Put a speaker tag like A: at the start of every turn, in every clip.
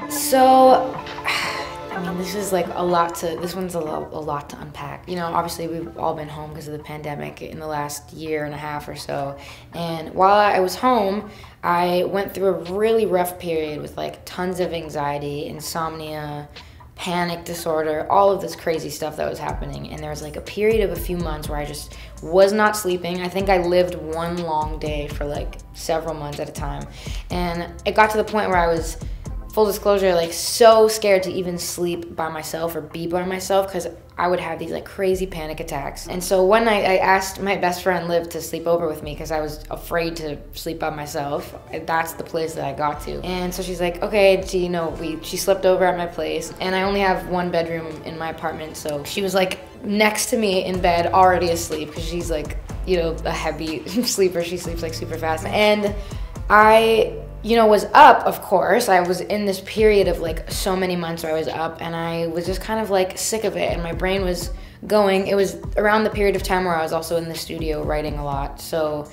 A: So, I mean, this is like this one's a lot to unpack. You know, obviously we've all been home because of the pandemic in the last year and a half or so. And while I was home, I went through a really rough period with like tons of anxiety, insomnia, panic disorder, all of this crazy stuff that was happening. And there was like a period of a few months where I just was not sleeping. I think I lived one long day for like several months at a time. And it got to the point where I was, full disclosure, like so scared to even sleep by myself or be by myself because I would have these like crazy panic attacks. And so one night I asked my best friend Liv to sleep over with me because I was afraid to sleep by myself. That's the place that I got to. And so she's like, okay, she slept over at my place, and I only have one bedroom in my apartment, so she was like next to me in bed already asleep because she's like, a heavy sleeper. She sleeps like super fast. And I was up, of course. I was in this period of like so many months where I was up, and I was just kind of like sick of it, and my brain was going. It was around the period of time where I was also in the studio writing a lot. So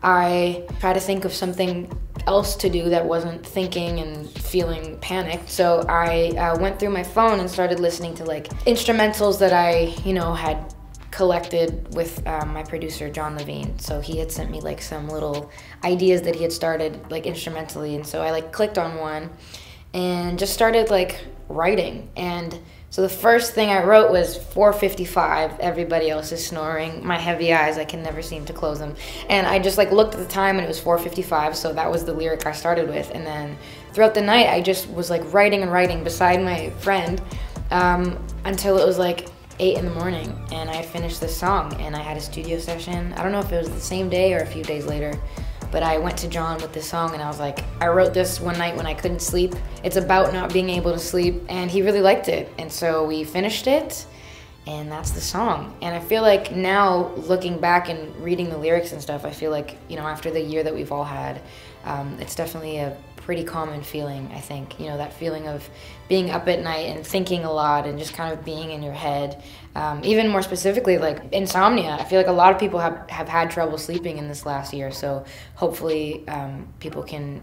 A: I tried to think of something else to do that wasn't thinking and feeling panicked. So I went through my phone and started listening to like instrumentals that I, had collected with my producer John Levine. So he had sent me like some little ideas that he had started like instrumentally, and so I like clicked on one and just started like writing. And so the first thing I wrote was 4:55, everybody else is snoring, my heavy eyes, I can never seem to close them. And I just like looked at the time and it was 4:55, so that was the lyric I started with. And then throughout the night I just was like writing and writing beside my friend until it was like 8 in the morning, and I finished this song, and I had a studio session. I don't know if it was the same day or a few days later, but I went to John with this song, and I was like, I wrote this one night when I couldn't sleep. It's about not being able to sleep, and he really liked it, and so we finished it, and that's the song. And I feel like now, looking back and reading the lyrics and stuff, I feel like, after the year that we've all had, it's definitely a pretty common feeling, I think. That feeling of being up at night and thinking a lot and just kind of being in your head. Even more specifically, like insomnia. I feel like a lot of people have had trouble sleeping in this last year, so hopefully people can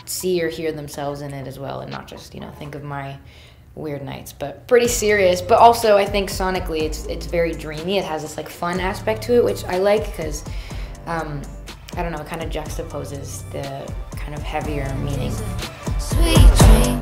A: see or hear themselves in it as well and not just, think of my weird nights. But pretty serious, but also I think sonically it's very dreamy. It has this like fun aspect to it, which I like because I don't know, it kind of juxtaposes the kind of heavier meaning. Sweet dream.